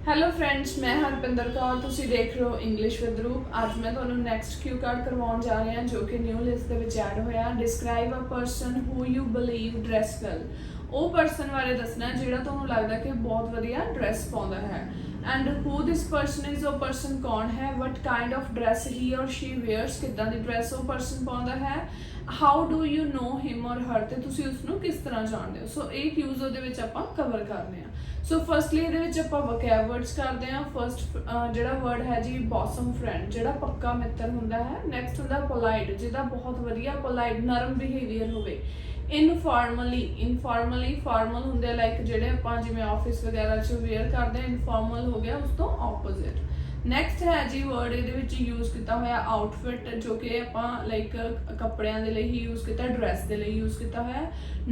Hello friends, मैं हरपिंदर कौर। तुसी देख रहे हो इंग्लिश विद रूप। अज मैं तुहानू नैक्सट क्यू कार्ड करवाउण जा रही हाँ, जो कि न्यू लिस्ट दे विच ऐड होया। Describe a person who you believe dress well. वो पर्सन बारे दसना जिहड़ा तुहानू लगदा कि बहुत वधिया ड्रैस पाउंदा है। And who this person is, वो पर्सन कौन है। वट काइंड ऑफ ड्रैस ही और शी वेयर्स, किदां दी ड्रैस वो पर्सन पाउंदा है। How do you know him और हर, ते तुसी उसनू किस तरह जानदे हो। सो एक यूज उहदे विच आपां कवर करने आ। सो फर्स्टली इहदे विच आपां वोकैब वर्ड्स करदे हां। फर्स्ट जिहड़ा वर्ड है जी बॉसम फ्रेंड, जिहड़ा पक्का मित्र हुंदा है। नैक्सट हुंदा पोलाइट, जिहदा बहुत वधिया पोलाइट नरम बिहेवियर होवे। इनफॉर्मली फॉर्मल होंगे लाइक जेडे आपां जिवें ऑफिस वगैरह च वेयर करते हैं। इनफॉर्मल हो गया उस तो ऑपोजिट। नैक्सट है जी वर्ड ये यूज किया होया आउटफिट, जो कि आपां लाइक कपड़ियां दे लई ही यूज किया, ड्रैस दे लई यूज किया होया।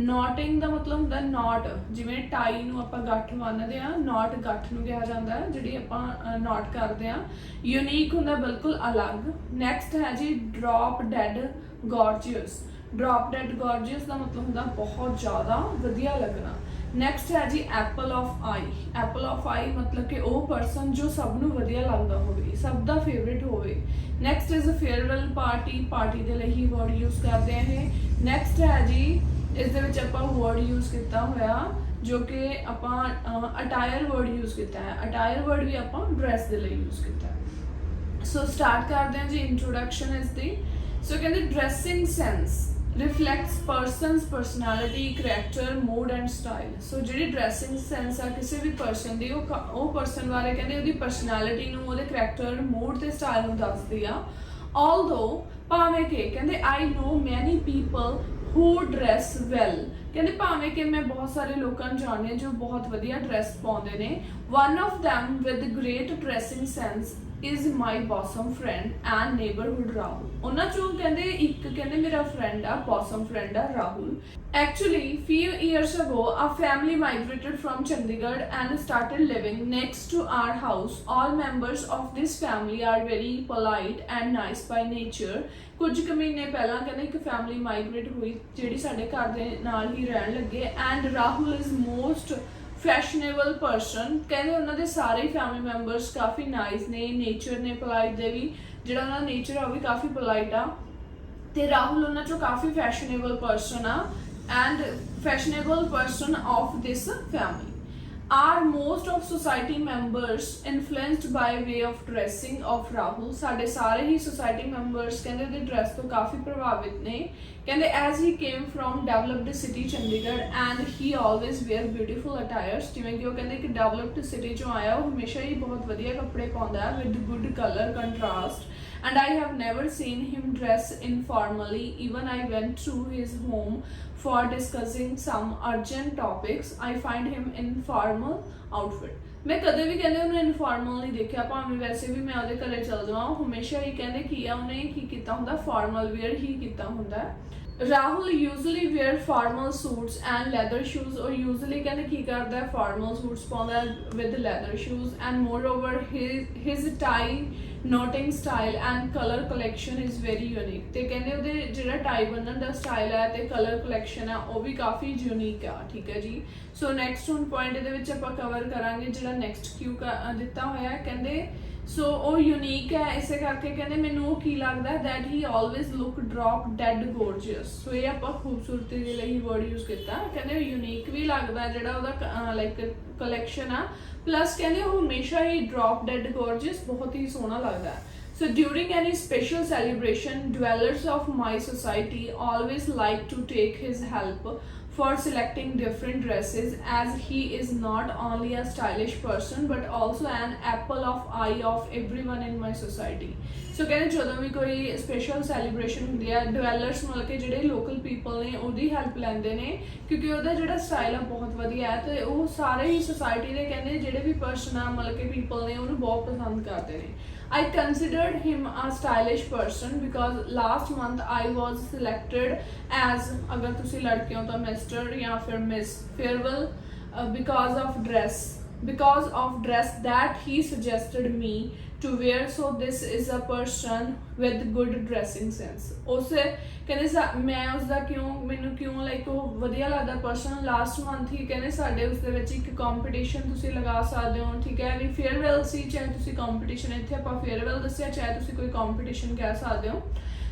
नॉटिंग का मतलब होंदा नॉट, जिवें टाई नूं आपां गठ बन्नदे आ, नॉट गठ नूं कहा जांदा है जिहड़ी आपां नॉट करदे आ। यूनीक हुंदा बिल्कुल अलग। नैक्सट है जी drop dead gorgeous. Drop dead gorgeous का मतलब होंदा बहुत ज़्यादा वधिया लगना। नैक्सट है जी apple of eye. Apple of eye मतलब कि वो पर्सन जो सबनों वधिया लगता होवे, सब दा फेवरेट होवे। Next is farewell party, party दे लई ही वर्ड यूज करते हैं। नैक्सट है जी इस दे विच आपां वर्ड यूज किया होया जो कि आपां अटायर वर्ड यूज किया है। अटायर वर्ड भी आपां ड्रैस दे लई यूज किया है। सो स्टार्ट करते हैं जी। इंट्रोडक्शन इज दी। सो कहते dressing sense reflects person's personality, character, mood and style. So जी ड्रैसिंग सेंस आ किसी भी पर्सन की, वो पर्सन बारे कहते उसकी परसनैलिटी, उसके करैक्टर, मूड ते स्टाइल दसदी आ। ऑलदो भावें कि कहते I know many people who dress well, कहते भावें कि मैं बहुत सारे लोगों को जाननी जो बहुत वधिया ड्रैस पाउंदे ने। One of them with great dressing sense is my bosom friend and neighbourhood Rahul. उन्हां चों कहंदे एक कहंदे मेरा friend uh, bosom friend uh Rahul. Actually, few years ago, a family migrated from Chandigarh and started living next to our house. All members of this family are very polite and nice by nature. कुछ क महीने पहला कहंदे एक family migrate हुई जिहड़ी साडे घर दे नाल ही रहन लगे। And Rahul is most fashionable person, कहते उन्होंने सारे फैमिली मैंबर्स काफ़ी नाइस ने, नेचर ने पोलाइट दे भी, जो उन्होंने नेचर है वो भी काफ़ी पोलाइट आ। तो राहुल उन्होंने चो काफ़ी फैशनेबल पर्सन आ and fashionable person of this family. Are most of society members influenced by way of dressing of Rahul. साढ़े सारे ही सोसाइटी मैंबर्स कहते उहदी ड्रैस तो काफ़ी प्रभावित ने। कहते as he came from developed city Chandigarh and he always wear beautiful attires. जिवें कि वो कहते कि डेवलप्ड सिटी चों आया, वो हमेशा ही बहुत वधिया कपड़े पाउंदा है with good colour contrast. And I have never seen him dress informally. Even I went to his home for discussing some urgent topics. I find him in formal outfit. मैं कदे भी कहते उन्हें इनफॉर्मल नहीं देखा, भावें वैसे भी मैं ਉਹਦੇ ਘਰੇ चल जावां, हमेशा ही कहते की आ उन्हें की कीता हुंदा, फॉर्मल वेयर ही कीता हुंदा है। Rahul usually wear formal suits and leather shoes, और यूजली कहते की करता है फॉर्मल सूट्स पाउंदा with leather shoes. And moreover his tie knotting style and colour collection is very unique. तो कहते वो जो टाई बनने का स्टाइल है तो कलर कलैक्शन है वो भी काफ़ी यूनिक है। ठीक है जी। सो नैक्सट हुण पॉइंट ये आप कवर करांगे जो नैक्सट क्यू का दिता होया कहते सो वो यूनीक है, इस करके कहते मैनू की लगता है that he always look drop dead gorgeous. So ये आप खूबसूरती के लिए वर्ड यूज किया। कहते यूनीक भी लगता है जो लाइक कलैक्शन आ, प्लस कहते वो हमेशा ही ड्रॉप डेड गोरजियस बहुत ही सोहना लगता है। So during any special celebration, dwellers of my society always like to take his help for selecting different dresses, as he is not only a stylish person but also an apple of eye of everyone in my society. So कहते जो भी कोई special celebration होंगी है, डवैलर्स मतलब कि जो local people ने उसकी हैल्प लेंदे ने, क्योंकि उसका जो स्टाइल है बहुत वधिया है। तो वो सारे ही सोसाइटी के कहते जोड़े भी पर्सन आ मतलब कि पीपल ने उन्होंने बहुत पसंद करते हैं। I considered him a stylish person because last month I was selected as, अगर तुसी लड़के हो तो मिस्टर या फिर miss farewell because of dress because of dress that he suggested me to wear, so this is a person with good dressing sense। उस कहते मैं उसका क्यों मैनू क्यों लाइक वो वधिया लगता पर्सन। लास्ट मंथ ही कहते साडे उस दे विच एक कंपीटीशन तुसी लगा सकते हो, ठीक है भी फेयरवेल सी, चाहे तुसी कंपीटीशन इत्थे आपां फेयरवेल दस्सिया, चाहे तुसी कोई कंपीटीशन कह सकते हो।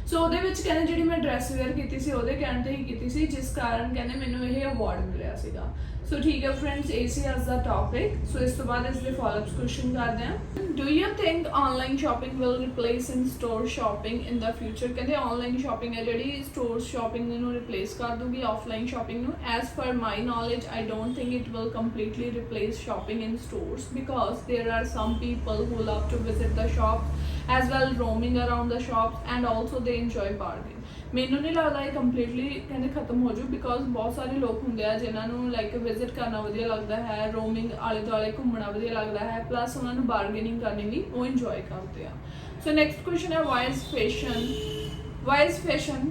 सो ਉਹਦੇ ਵਿੱਚ ਕਹਿੰਦੇ ਜਿਹੜੀ ਮੈਂ ਡਰੈਸ ਵੇਅਰ ਕੀਤੀ ਸੀ ਉਹਦੇ ਕਹਿਣ ਤੇ ਹੀ ਕੀਤੀ ਸੀ, ਜਿਸ ਕਾਰਨ ਕਹਿੰਦੇ ਮੈਨੂੰ ਇਹ ਅਵਾਰਡ ਮਿਲਿਆ ਸੀਗਾ। ਸੋ ਠੀਕ ਹੈ ਫਰੈਂਡਸ, ਇਹ ਸੀ ਅੱਜ ਦਾ ਟੌਪਿਕ। ਸੋ ਇਸ ਤੋਂ ਬਾਅਦ ਇਸ ਦੇ ਫਾਲੋਅਪ ਕੁਐਸਚਨ ਕਰਦੇ ਹਾਂ। Do you think online shopping will replace in store shopping in the future. ਕਹਿੰਦੇ ਆਨਲਾਈਨ ਸ਼ਾਪਿੰਗ ਹੈ ਜਿਹੜੀ ਸਟੋਰ ਸ਼ਾਪਿੰਗ ਨੂੰ ਰਿਪਲੇਸ ਕਰ ਦੂਗੀ ਆਫਲਾਈਨ ਸ਼ਾਪਿੰਗ ਨੂੰ। As per my knowledge I don't think it will completely replace shopping in stores, because there are some people who love to visit the shop as well roaming around the shops and also they enjoy bargain। ਮੈਨੂੰ ਨਹੀਂ ਲੱਗਦਾ ਇਹ completely ਕਹਿੰਦੇ ਖਤਮ ਹੋ ਜੂ, because ਬਹੁਤ ਸਾਰੇ ਲੋਕ ਹੁੰਦੇ ਆ ਜਿਨ੍ਹਾਂ ਨੂੰ ਲਾਈਕ ਵਿਜ਼ਿਟ ਕਰਨਾ ਵਧੀਆ ਲੱਗਦਾ ਹੈ, ਰੋਮਿੰਗ ਆਲੇ ਦੁਆਲੇ ਘੁੰਮਣਾ ਵਧੀਆ ਲੱਗਦਾ ਹੈ, ਪਲੱਸ ਉਹਨਾਂ ਨੂੰ ਬਾਰਗੇਨਿੰਗ ਕਰਨੀ ਵੀ ਉਹ ਇੰਜੋਏ ਕਰਦੇ ਆ। ਸੋ ਨੈਕਸਟ ਕੁਐਸਚਨ ਹੈ why is fashion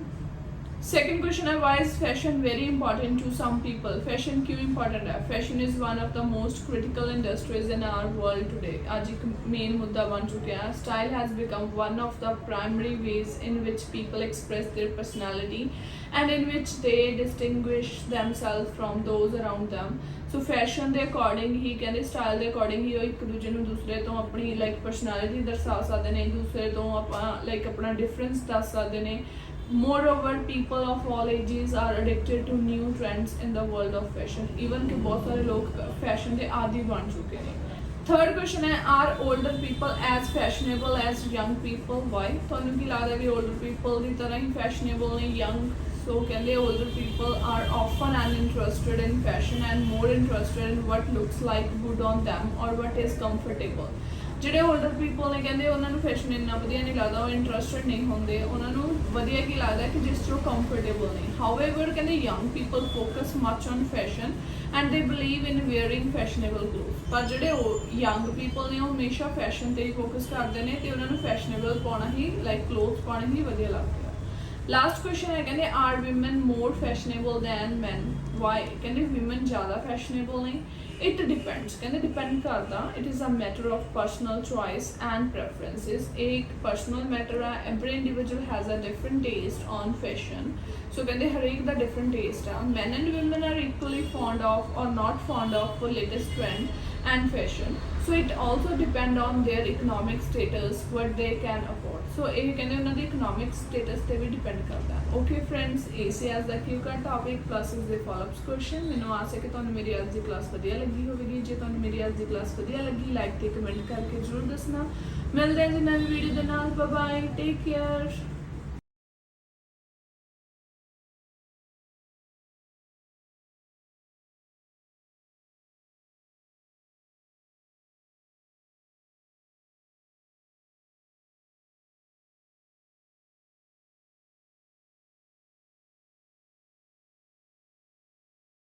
second question है why is fashion very important to some people. Fashion क्यों इंपॉर्टेंट है। Fashion is one of the most critical industries in our world today. आज एक main मुद्दा बन चुके हैं। Style has become one of the primary ways in which people express their personality and in which they distinguish themselves from those around them. So fashion के according ही कहते style के according ही एक दूजे को दूसरे तो अपनी लाइक पर्सनैलिटी दर्शा सकते हैं, दूसरे तो आप लाइक अपना डिफरेंस दस सकते हैं। Moreover, people of all ages are addicted to new trends in the world of fashion। Even कि बहुत सारे लोग फैशन के आदी बन चुके हैं। थर्ड क्वेश्चन है are older people as fashionable as young people. Why तुहानू की लगता है कि ओल्डर पीपल की तरह ही फैशनेबल ने यंग। सो कहते older people are often uninterested in fashion and more interested in what looks like good on them और वट इज़ कंफर्टेबल। ਜਿਹੜੇ ओल्डर पीपल ने कहते उन्होंने फैशन इन्ना वधिया नहीं लगता, वो इंटरस्टेड नहीं होंगे, उन्होंने वधिया की लगता है कि जिस जो कंफर्टेबल नहीं। हाउएवर कहते young people focus much on fashion and they believe in wearing fashionable cloth. पर ਜਿਹੜੇ यंग पीपल ने हमेशा फैशन ਤੇ ਹੀ फोकस करते हैं तो उन्होंने फैशनेबल पाना ही लाइक क्लोथ पाने ही वधिया लगता है। लास्ट क्वेश्चन है कहते are women more fashionable than man. Why कहते वीमेन ज़्यादा फैशनेबल नहीं। इट डिपेंड्स कहते डिपेंड करता, it is a matter of personal choice and preferences. एक पर्सनल मैटर है, every individual has a different taste on fashion. So कहते हरेक का डिफरेंट टेस्ट है। Man and women are equally fond of or not fond of latest trend and fashion. So it also depend on there economic status what they can afford. So ये कहते उन्होंने economic status पर भी depend करता है। Okay friends, A C as the Q का topic plus is the follow up question. मैंने आस है कि तुहानू मेरी अज की क्लास वधिया लगी होगी। जे तुहानू मेरी अज की क्लास वधिया लगी लाइक ते कमेंट करके जरूर दसना। मिलते हैं जी नवी वीडियो के नाल। Bye bye, take care.